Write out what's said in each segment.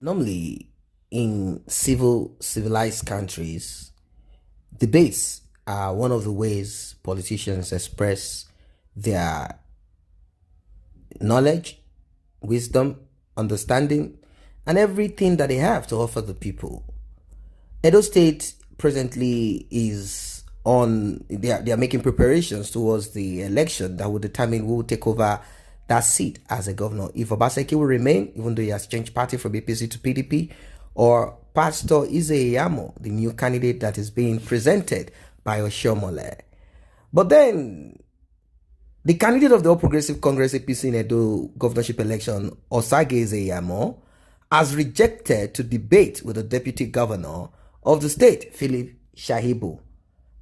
Normally, in civilized countries, debates are one of the ways politicians express their knowledge, wisdom, understanding, and everything that they have to offer the people. Edo State presently is on, they are making preparations towards the election that will determine who will take over that seat as a governor. If Obaseki will remain, even though he has changed party from APC to PDP, or Pastor Iyamu, the new candidate that is being presented by Oshomole. But then the candidate of the All Progressive Congress APC in Edo governorship election, Osage Iyamu, has rejected to debate with the deputy governor of the state, Philip Shahibu,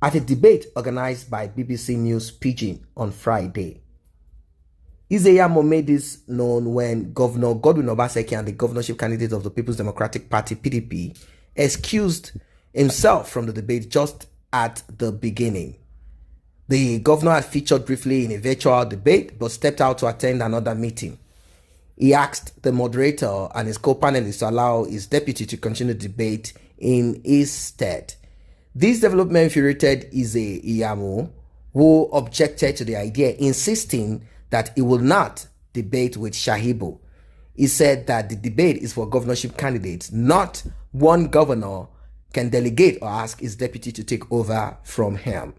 at a debate organized by BBC News Pidgin on Friday. Iyamu made this known when Governor Godwin Obaseki and the governorship candidate of the People's Democratic Party, PDP, excused himself from the debate just at the beginning. The governor had featured briefly in a virtual debate but stepped out to attend another meeting. He asked the moderator and his co-panelists to allow his deputy to continue the debate in his stead. This development infuriated Iyamu, who objected to the idea, insisting that he will not debate with Shahibu. He said that the debate is for governorship candidates, not one governor can delegate or ask his deputy to take over from him.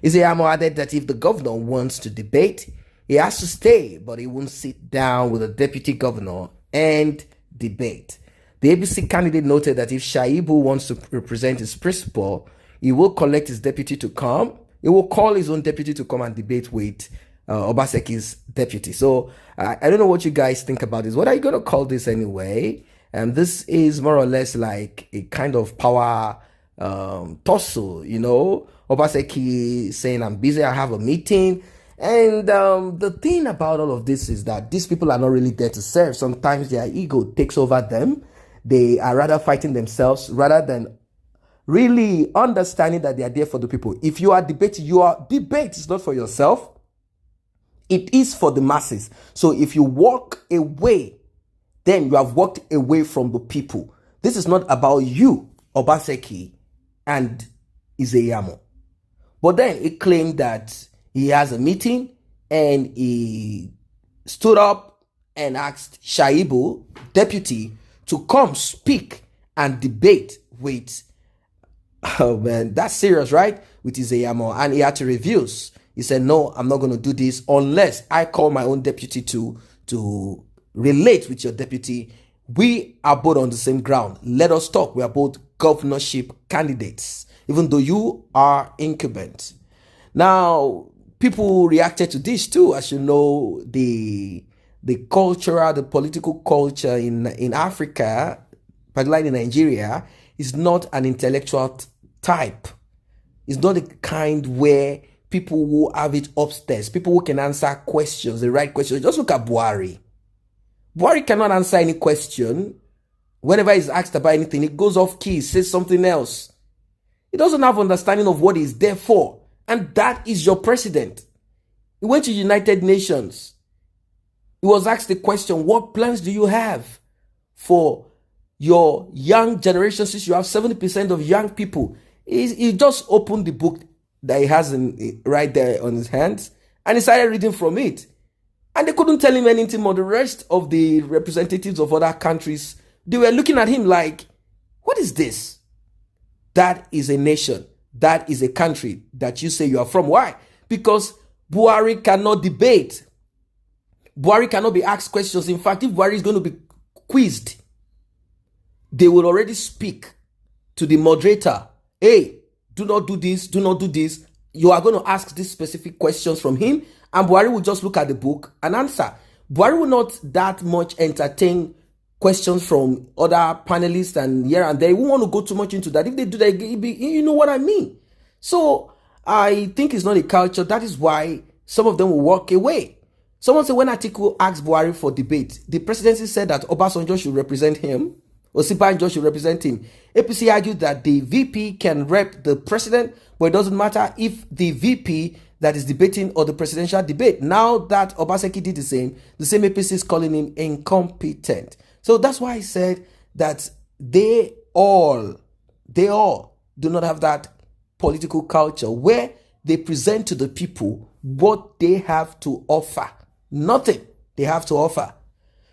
Iyamu added that if the governor wants to debate, he has to stay, but he won't sit down with the deputy governor and debate. The ABC candidate noted that if Shaibu wants to represent his principal, he will collect his deputy to come. He will call his own deputy to come and debate with Obaseki's deputy. So I don't know what you guys think about this. What are you going to call this anyway? This is more or less like a kind of power tussle, you know. Obaseki saying, I'm busy, I have a meeting. And the thing about all of this is that these people are not really there to serve. Sometimes their ego takes over them. They are rather fighting themselves rather than really understanding that they are there for the people. If you are debating, your debate is not for yourself. It is for the masses. So if you walk away, then you have walked away from the people. This is not about you, Obaseki and Iyamu. But then he claimed that he has a meeting and he stood up and asked Shaibu, deputy, to come speak and debate with, oh man, that's serious, right? With Iyamu. And he had to refuse. He said, no, I'm not going to do this unless I call my own deputy to relate with your deputy. We are both on the same ground. Let us talk. We are both governorship candidates, even though you are incumbent. Now, people reacted to this too. As you know, the cultural, the political culture in Africa, particularly in Nigeria, is not an intellectual type. It's not the kind where people who have it upstairs, people who can answer questions, the right questions. Just look at Buhari. Buhari cannot answer any question. Whenever he's asked about anything, he goes off key, says something else. He doesn't have understanding of what he's there for. And that is your president. He went to United Nations. He was asked the question, what plans do you have for your young generation, since you have 70% of young people? He just opened the book that he has right there on his hands, and he started reading from it. And they couldn't tell him anything more. The rest of the representatives of other countries, they were looking at him like, what is this? That is a nation. That is a country that you say you are from. Why? Because Buhari cannot debate. Buhari cannot be asked questions. In fact, if Buhari is going to be quizzed, they will already speak to the moderator. Hey, do not do this, do not do this. You are going to ask these specific questions from him, and Buhari will just look at the book and answer. Buhari will not that much entertain questions from other panelists and here and there. We won't want to go too much into that. If they do that, you know what I mean. So I think it's not a culture. That is why some of them will walk away. Someone said when Atiku asked Buhari for debate, the presidency said that Obasanjo should represent him, Osibanjo should represent him. APC argued that the VP can rep the president, but it doesn't matter if the VP that is debating or the presidential debate. Now that Obaseki did the same APC is calling him incompetent. So that's why I said that they all do not have that political culture where they present to the people what they have to offer. Nothing they have to offer.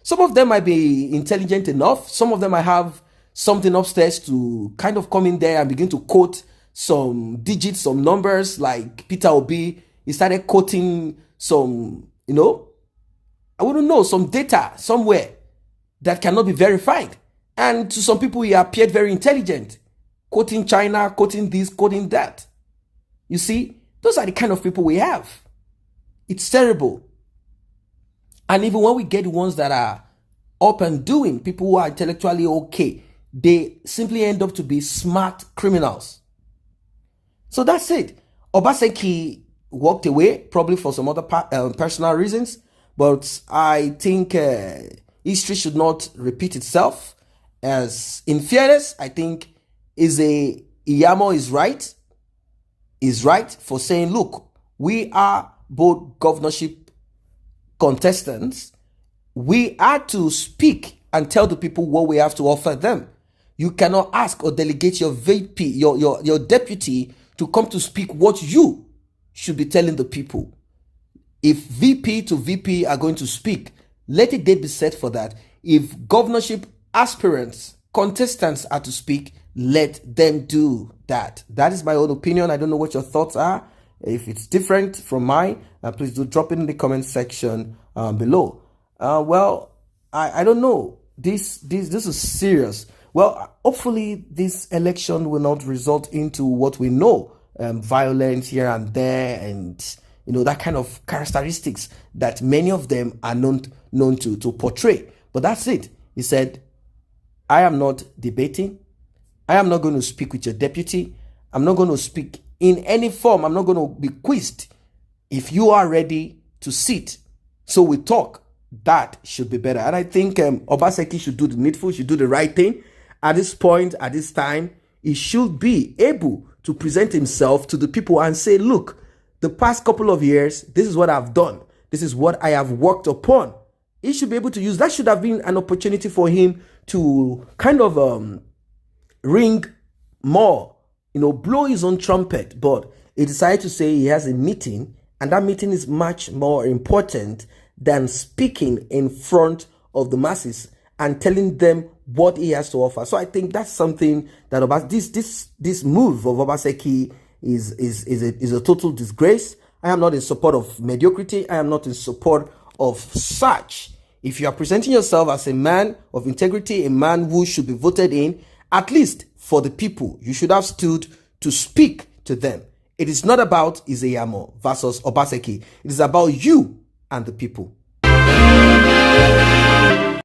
Some of them might be intelligent enough. Some of them might have something upstairs to kind of come in there and begin to quote some digits, some numbers, like Peter Obi. He started quoting some, I wouldn't know, some data somewhere that cannot be verified. And to some people, he appeared very intelligent, quoting China, quoting this, quoting that. You see, those are the kind of people we have. It's terrible. And even when we get the ones that are up and doing, people who are intellectually okay, they simply end up to be smart criminals. So that's it. Obaseki walked away, probably for some other personal reasons, but I think history should not repeat itself. As in fairness, I think Iyamu is right for saying, look, we are both governorship contestants. We are to speak and tell the people what we have to offer them. You cannot ask or delegate your VP, your deputy, to come to speak what you should be telling the people. If VP to VP are going to speak, let a date be set for that. If governorship aspirants, contestants are to speak, let them do that. That is my own opinion. I don't know what your thoughts are. If it's different from mine, please do drop it in the comment section below. I don't know. This is serious. Well, hopefully this election will not result into what we know, violence here and there, and that kind of characteristics that many of them are known to portray. But that's it. He said, I am not debating. I am not going to speak with your deputy. I'm not going to speak in any form. I'm not going to be quizzed. If you are ready to sit, so we talk, that should be better. And I think Obaseki should do the needful, should do the right thing. At this point, at this time, he should be able to present himself to the people and say, look, the past couple of years, this is what I've done. This is what I have worked upon. He should be able to use, that should have been an opportunity for him to kind of ring more, blow his own trumpet. But he decided to say he has a meeting, and that meeting is much more important than speaking in front of the masses and telling them what he has to offer. So I think that's something that this move of Obaseki is a total disgrace. I am not in support of mediocrity. I am not in support of such. If you are presenting yourself as a man of integrity, a man who should be voted in, at least for the people, you should have stood to speak to them. It is not about Iyamu versus Obaseki. It is about you and the people.